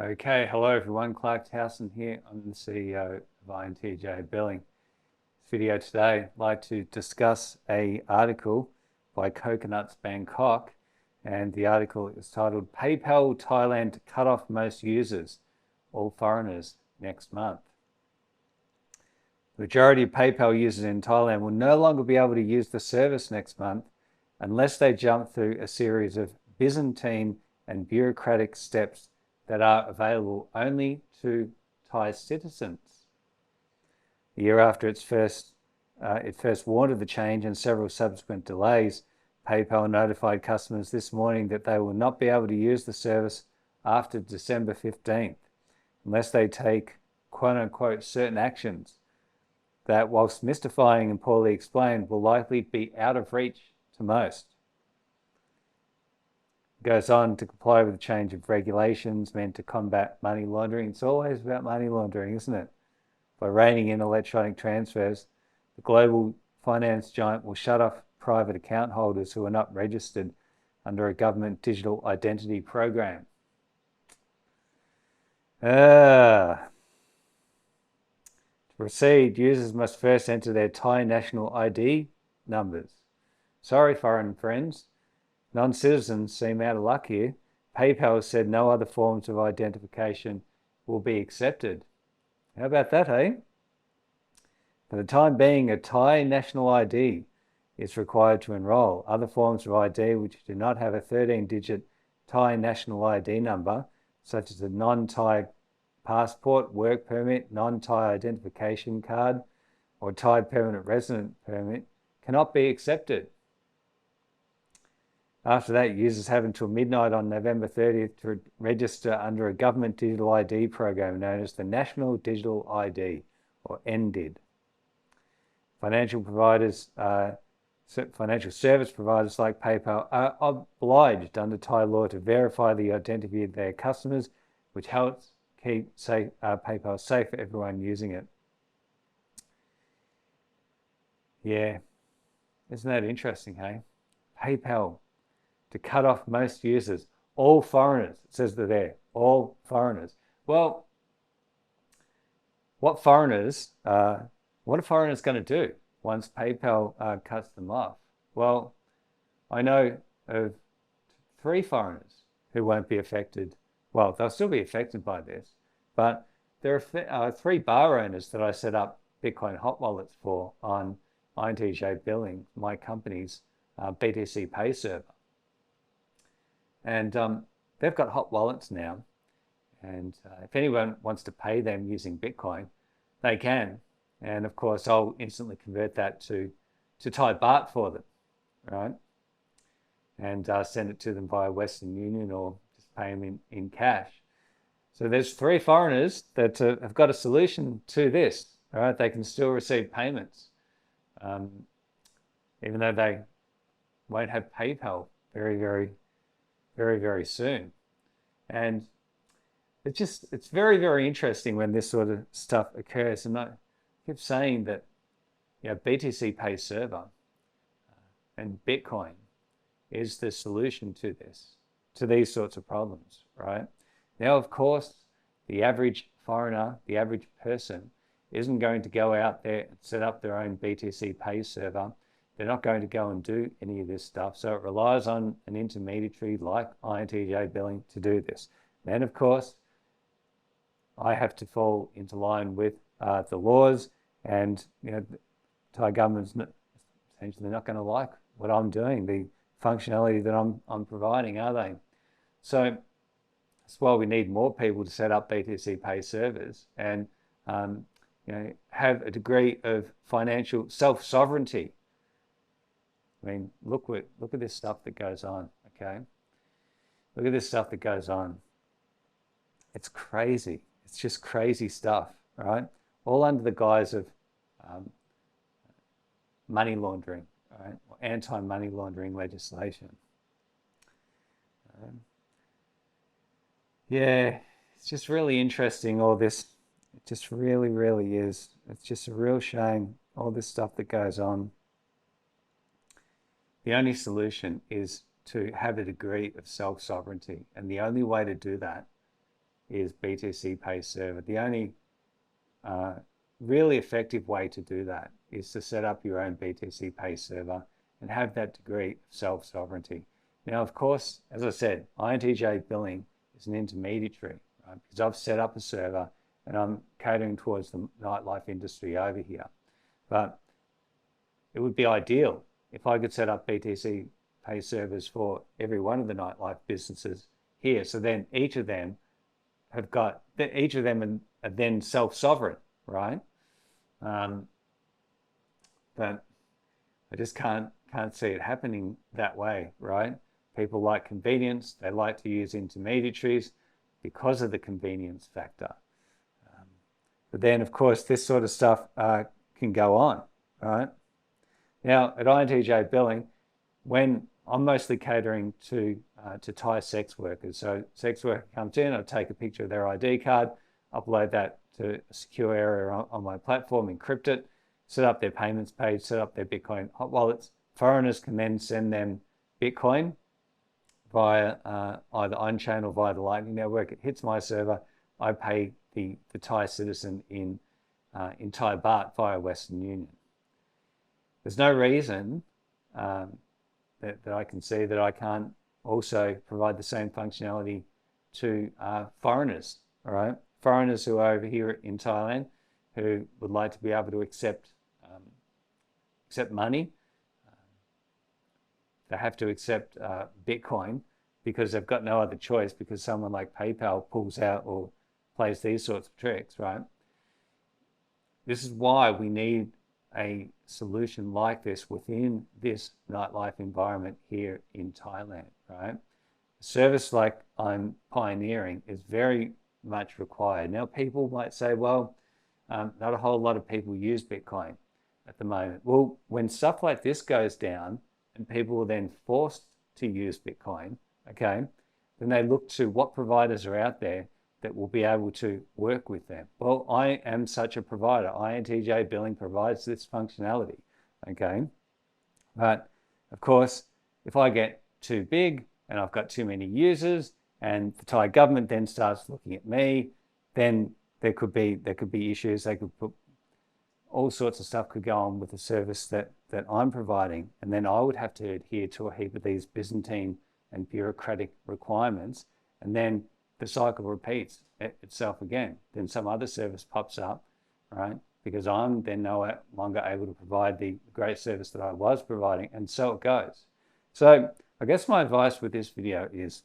Okay, hello everyone, Clarke Towson here. I'm the CEO of INTJ Billing. This video today, I'd like to discuss an article by Coconuts Bangkok, and the article is titled PayPal Thailand to cut off most users, all foreigners, next month. The majority of PayPal users in Thailand will no longer be able to use the service next month unless they jump through a series of Byzantine and bureaucratic steps that are available only to Thai citizens. A year after it first warned of the change and several subsequent delays, PayPal notified customers this morning that they will not be able to use the service after December 15th unless they take quote-unquote certain actions that, whilst mystifying and poorly explained, will likely be out of reach to most. Goes on to comply with the change of regulations meant to combat money laundering. It's always about money laundering, isn't it? By reining in electronic transfers, the global finance giant will shut off private account holders who are not registered under a government digital identity program. To proceed, users must first enter their Thai national ID numbers. Sorry, foreign friends. Non-citizens seem out of luck here. PayPal has said no other forms of identification will be accepted. How about that, hey? For the time being, a Thai national ID is required to enroll. Other forms of ID which do not have a 13-digit Thai national ID number, such as a non-Thai passport, work permit, non-Thai identification card, or Thai permanent resident permit, cannot be accepted. After that, users have until midnight on November 30th to register under a government digital ID program known as the National Digital ID, or NDID. Financial service providers like PayPal are obliged under Thai law to verify the identity of their customers, which helps keep PayPal safe for everyone using it. Yeah, isn't that interesting, hey? PayPal to cut off most users, all foreigners. It says that there, all foreigners. Well, what are foreigners going to do once PayPal cuts them off? Well, I know of 3 foreigners who won't be affected. Well, they'll still be affected by this, but there are 3 bar owners that I set up Bitcoin hot wallets for on INTJ Billing, my company's BTCPay server. And they've got hot wallets now. And if anyone wants to pay them using Bitcoin, they can. And of course, I'll instantly convert that to Thai baht for them, right? And send it to them via Western Union or just pay them in cash. So there's 3 foreigners that have got a solution to this, all right? They can still receive payments, even though they won't have PayPal very soon. And it's very interesting when this sort of stuff occurs. And I keep saying that, BTCPay server and Bitcoin is the solution to these sorts of problems, right? Now, of course, the average foreigner, the average person, isn't going to go out there and set up their own BTCPay server. They're not going to go and do any of this stuff. So it relies on an intermediary like INTJ Billing to do this. Then, of course, I have to fall into line with the laws, and the Thai government's essentially not going to like what I'm doing, the functionality that I'm providing, are they? So that's why we need more people to set up BTCPay servers and have a degree of financial self-sovereignty. I mean, look at this stuff that goes on, okay? Look at this stuff that goes on. It's crazy. It's just crazy stuff, right? All under the guise of money laundering, right? Or anti-money laundering legislation. Yeah, it's just really interesting, all this. It just really is. It's just a real shame, all this stuff that goes on. The only solution is to have a degree of self-sovereignty. And the only way to do that is BTCPay server. The only really effective way to do that is to set up your own BTCPay server and have that degree of self-sovereignty. Now, of course, as I said, INTJ billing is an intermediary, right? Because I've set up a server and I'm catering towards the nightlife industry over here. But it would be ideal if I could set up BTCPay servers for every one of the nightlife businesses here. So then each of them are then self-sovereign, right? But I just can't see it happening that way, right? People like convenience. They like to use intermediaries because of the convenience factor. But then, of course, this sort of stuff can go on, right? Now, at INTJ Billing, when I'm mostly catering to Thai sex workers. So sex worker comes in, I take a picture of their ID card, upload that to a secure area on my platform, encrypt it, set up their payments page, set up their Bitcoin hot wallets. Foreigners can then send them Bitcoin via either on-chain or via the Lightning Network. It hits my server. I pay the Thai citizen in Thai baht via Western Union. There's no reason that I can see that I can't also provide the same functionality to foreigners, all right? Foreigners who are over here in Thailand who would like to be able to accept money. They have to accept Bitcoin because they've got no other choice because someone like PayPal pulls out or plays these sorts of tricks, right? This is why we need a solution like this within this nightlife environment here in Thailand, right? A service like I'm pioneering is very much required. Now, people might say, well, not a whole lot of people use Bitcoin at the moment. Well, when stuff like this goes down and people are then forced to use Bitcoin, okay, then they look to what providers are out there that will be able to work with them. Well, I am such a provider. INTJ Billing provides this functionality, okay? But of course, if I get too big and I've got too many users and the Thai government then starts looking at me, then there could be issues. They could put all sorts of stuff could go on with the service that I'm providing. And then I would have to adhere to a heap of these Byzantine and bureaucratic requirements. And then the cycle repeats itself again. Then some other service pops up, right? Because I'm then no longer able to provide the great service that I was providing, and so it goes. So I guess my advice with this video is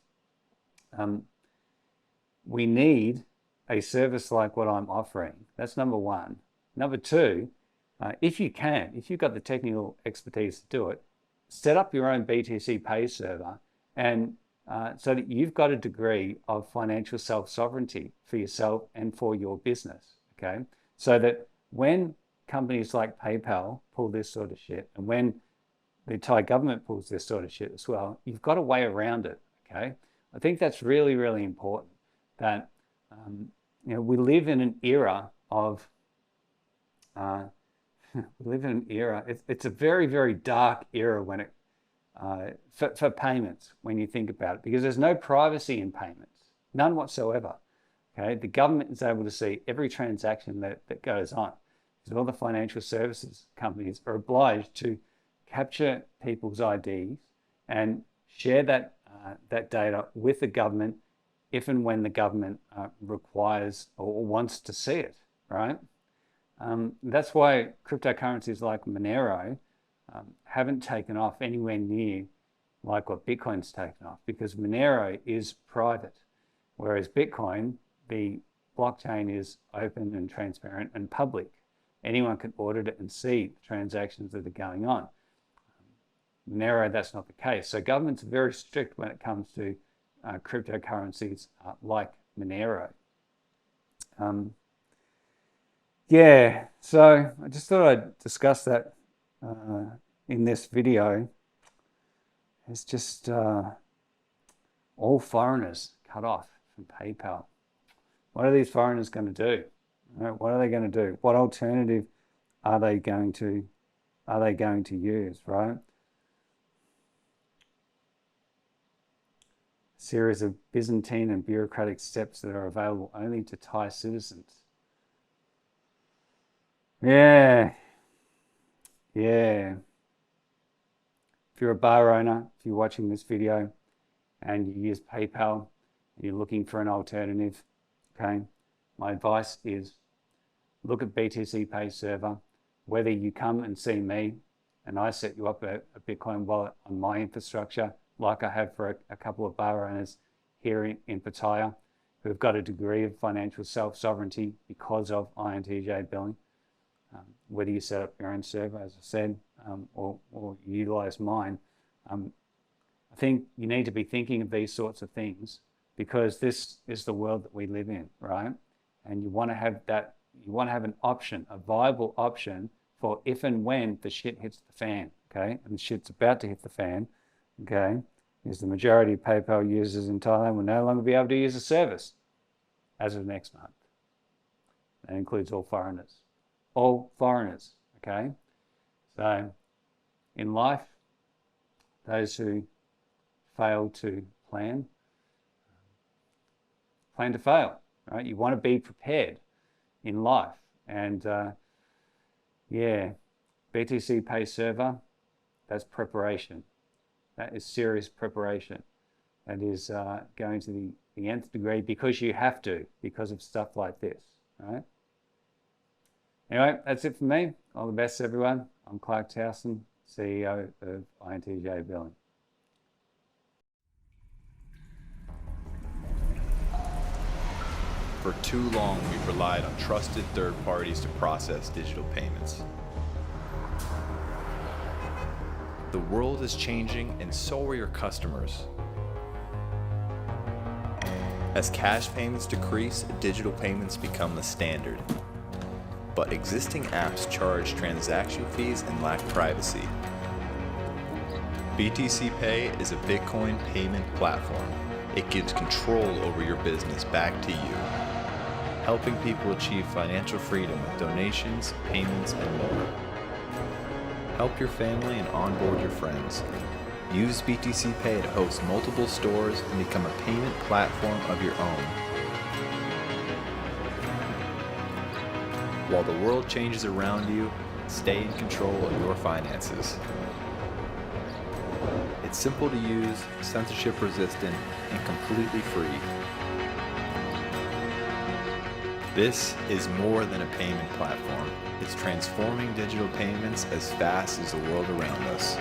we need a service like what I'm offering. That's number one. Number two, if you've got the technical expertise to do it, set up your own BTCPay server and so that you've got a degree of financial self-sovereignty for yourself and for your business, okay? So that when companies like PayPal pull this sort of shit, and when the Thai government pulls this sort of shit as well, you've got a way around it, okay? I think that's really, really important that, we live in an era of, it's a very, very dark era when it, for payments, when you think about it, because there's no privacy in payments, none whatsoever. Okay, the government is able to see every transaction that goes on. Because all the financial services companies are obliged to capture people's IDs and share that data with the government if and when the government requires or wants to see it, right? That's why cryptocurrencies like Monero haven't taken off anywhere near like what Bitcoin's taken off, because Monero is private, whereas Bitcoin, the blockchain, is open and transparent and public. Anyone can audit it and see the transactions that are going on. Monero, that's not the case. So governments are very strict when it comes to cryptocurrencies like Monero. Yeah, so I just thought I'd discuss that in this video. It's just all foreigners cut off from PayPal. What are these foreigners going to do? What are they going to do? What alternative are they going to use, right? series of Byzantine and bureaucratic steps that are available only to Thai citizens. Yeah. If you're a bar owner, if you're watching this video and you use PayPal and you're looking for an alternative, okay, my advice is look at BTCPay server. Whether you come and see me and I set you up a Bitcoin wallet on my infrastructure, like I have for a couple of bar owners here in Pattaya, who have got a degree of financial self-sovereignty because of INTJ billing. Whether you set up your own server, as I said, or you utilize mine, I think you need to be thinking of these sorts of things because this is the world that we live in, right? And you want to have that, you want to have an option, a viable option for if and when the shit hits the fan, okay? And the shit's about to hit the fan, okay? Because the majority of PayPal users in Thailand will no longer be able to use the service as of next month. That includes all foreigners. All foreigners, okay? So in life, those who fail to plan to fail, right? You want to be prepared in life. And BTCPay server, that's preparation. That is serious preparation. That is going to the nth degree because you have to, because of stuff like this, right? Anyway, that's it for me. All the best, everyone. I'm Clarke Towson, CEO of INTJ Billing. For too long, we've relied on trusted third parties to process digital payments. The world is changing, and so are your customers. As cash payments decrease, digital payments become the standard. But existing apps charge transaction fees and lack privacy. BTCPay is a Bitcoin payment platform. It gives control over your business back to you, helping people achieve financial freedom with donations, payments, and more. Help your family and onboard your friends. Use BTCPay to host multiple stores and become a payment platform of your own. While the world changes around you, stay in control of your finances. It's simple to use, censorship resistant, and completely free. This is more than a payment platform. It's transforming digital payments as fast as the world around us.